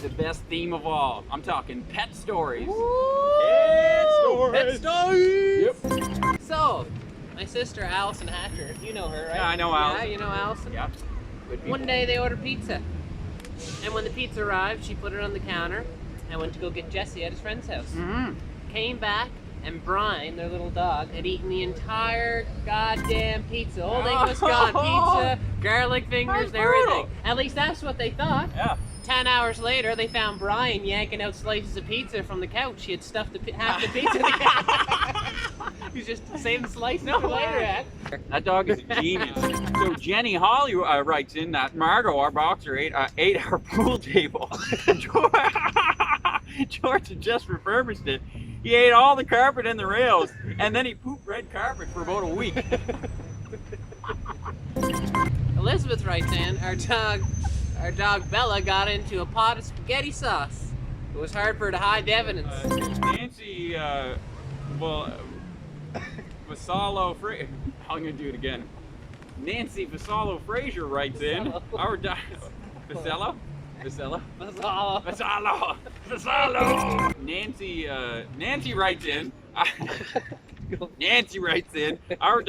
the best theme of all. I'm talking pet stories. Woo! Pet stories! Yep. So, my sister Allison Hacker, you know her, right? Yeah, I know Allison. Yeah, you know Allison? Yeah. Good people. One day they ordered pizza. And when the pizza arrived, she put it on the counter and went to go get Jesse at his friend's house. Mm-hmm. Came back, and Brian, their little dog, had eaten the entire goddamn pizza. Whole thing was gone. Pizza, garlic fingers, and everything. At least that's what they thought. Yeah. 10 hours later, they found Brian yanking out slices of pizza from the couch. He had stuffed half the pizza in the couch. He's just saving slices for later. That dog is a genius. So Jenny Holly writes in that Margot, our boxer, ate our pool table. George had just refurbished it. He ate all the carpet and the rails, and then he pooped red carpet for about a week. Elizabeth writes in, our dog Bella got into a pot of spaghetti sauce. It was hard for her to hide the evidence. Nancy, Vassallo Fraser. I'm gonna do it again. Nancy Vassallo Fraser writes in. Our dog. Vassallo? Vassallo? Vassallo. Vassallo. Nancy writes in. Nancy writes in. Our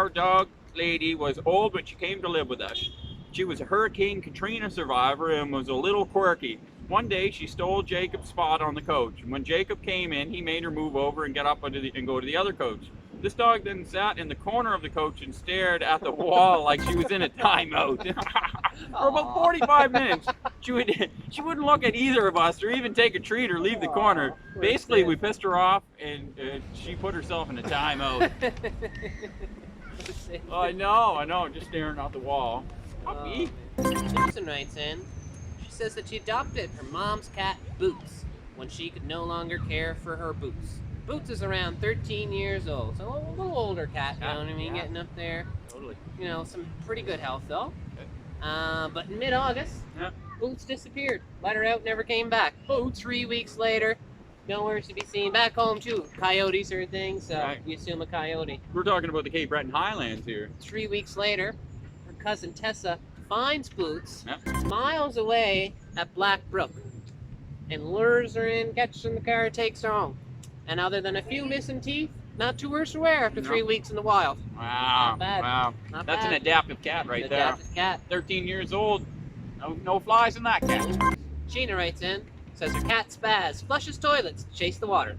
dog lady was old, but she came to live with us. She was a Hurricane Katrina survivor and was a little quirky. One day she stole Jacob's spot on the coach. When Jacob came in, he made her move over and get up and go to the other coach. This dog then sat in the corner of the coach and stared at the wall like she was in a timeout. For about 45 minutes, she wouldn't look at either of us or even take a treat or leave the corner. Basically, we pissed her off and she put herself in a timeout. Oh, I know, just staring at the wall. Puppy. Susan writes in. She says that she adopted her mom's cat, Boots, when she could no longer care for her Boots. Boots is around 13 years old, so a little older cat, you know what I mean, getting up there. Totally. You know, some pretty good health though. But in mid-August, Boots disappeared. Let her out, never came back. Boots, 3 weeks later, nowhere to be seen. Back home too. Coyotes or things, so you assume a coyote. We're talking about the Cape Breton Highlands here. 3 weeks later, her cousin Tessa finds Boots miles away at Black Brook and lures her in, gets her in the car, takes her home. And other than a few missing teeth, not too worse to wear after 3 weeks in the wild. Wow. Not bad. Wow. Not That's bad. an adaptive cat right there. Adaptive cat. 13 years old. No flies in that cat. Sheena writes in, says her cat Spaz flushes toilets to chase the water.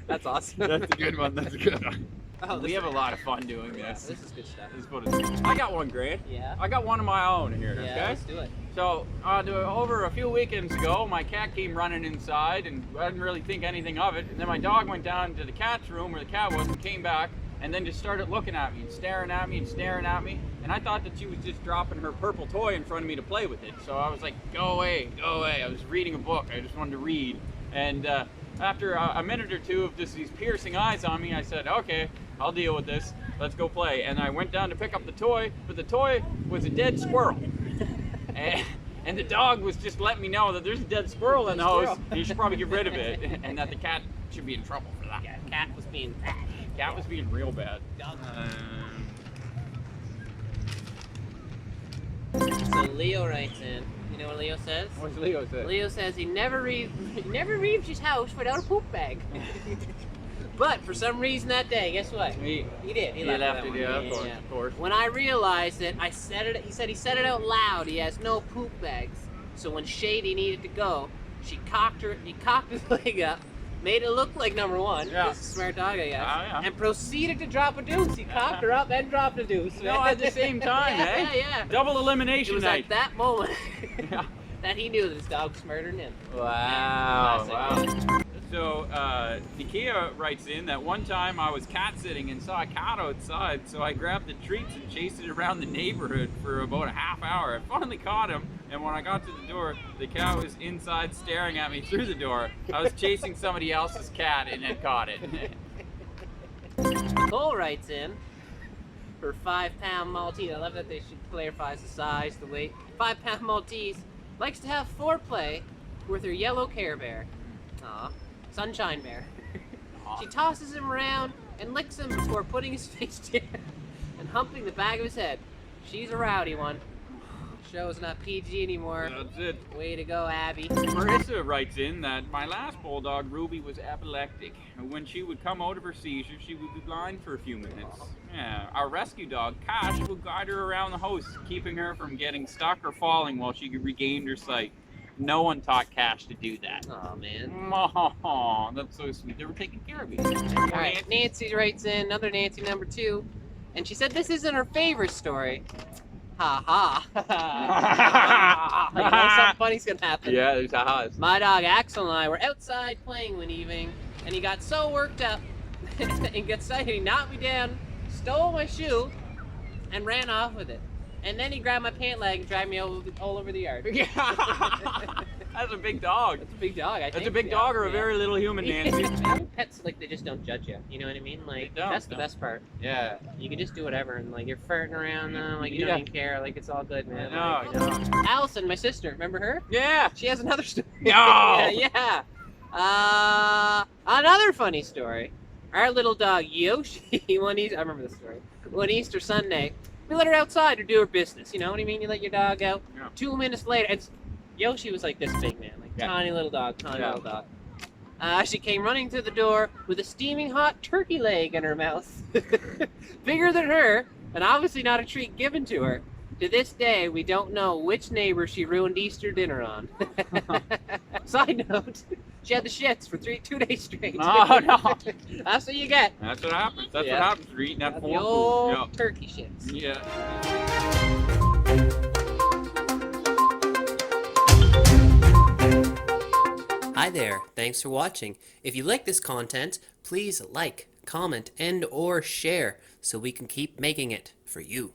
That's awesome. That's a good one. That's a good one. Oh, We have a lot of fun doing Yeah, this. this is good stuff. This is what it's- I got one, Grant. Yeah. I got one of my own here, Yeah, okay? let's do it. So, over a few weekends ago, my cat came running inside, and I didn't really think anything of it. And then my dog went down to the cat's room where the cat was and came back, and then just started looking at me and staring at me and staring at me. And I thought that she was just dropping her purple toy in front of me to play with it. So I was like, go away, go away. I was reading a book. I just wanted to read. And after a minute or two of just these piercing eyes on me, I said, okay, I'll deal with this. Let's go play. And I went down to pick up the toy, but the toy was a dead squirrel. And the dog was just letting me know that there's a dead squirrel in the house. And you should probably get rid of it, and that the cat should be in trouble for that. Yeah, cat was being bad. Cat was being real bad. So Leo writes in. You know what Leo says? What's Leo say? Leo says he never leaves his house without a poop bag. But for some reason that day, guess what? He did. He left left that it, one. yeah, of course. When I realized it, I said it. He said it out loud. He has no poop bags. So when Shady needed to go, he cocked his leg up, made it look like number one. Yeah. He's a smart dog, I guess. Yeah. And proceeded to drop a deuce. He cocked her up and dropped a deuce. No, at the same time, yeah, eh? Yeah. Double It elimination was night. at that moment Yeah. that he knew that his dog was murdering him. Wow. Classic. Wow. So, Nikia writes in that one time I was cat sitting and saw a cat outside, so I grabbed the treats and chased it around the neighborhood for about a half hour. I finally caught him, and when I got to the door, the cat was inside staring at me through the door. I was chasing somebody else's cat and had caught it. Nicole writes in for 5-pound Maltese. I love that they should clarify the size, the weight. 5-pound Maltese likes to have foreplay with her yellow Care Bear. Aw. Sunshine Bear. She tosses him around and licks him before putting his face down and humping the back of his head. She's a rowdy one. Show's not PG anymore. That's it. Way to go, Abby. Marissa writes in that my last bulldog, Ruby, was epileptic. When she would come out of her seizure, she would be blind for a few minutes. Yeah, our rescue dog, Cash, would guide her around the house, keeping her from getting stuck or falling while she regained her sight. No one taught Cash to do that. Oh man. Oh, that's so sweet. They were taking care of you. All right, Nancy writes in, another Nancy number 2, and she said this isn't her favorite story. Ha ha. You know something funny's gonna happen. Yeah, there's ha-has. My dog Axel and I were outside playing one evening, and he got so worked up and got excited, he knocked me down, stole my shoe, and ran off with it. And then he grabbed my pant leg and dragged me all over the yard. That's a big dog. That's a big dog, I think. That's a big dog or a very little human, Nancy. Pets, like, they just don't judge you. You know what I mean? Like, They don't, that's the best part. Yeah. You can just do whatever, and like you're farting around them, like you don't even care, like it's all good, man. No, Like, Allison, my sister, remember her? Yeah. She has another story. No. Yeah. Another funny story. Our little dog Yoshi, I remember this story. One Easter Sunday, we let her outside to do her business. You know what I mean? You let your dog out. Yeah. 2 minutes later, Yoshi was like this big, man, like tiny little dog, little dog. She came running through the door with a steaming hot turkey leg in her mouth. Bigger than her, and obviously not a treat given to her. To this day, we don't know which neighbor she ruined Easter dinner on. Side note, she had the shits for 2 days straight. Oh, no. That's what you get. That's what happens. That's Yeah. what happens for eating that The food. old turkey shits. Yeah. Hi there, thanks for watching. If you like this content, please like, comment, and or share so we can keep making it for you.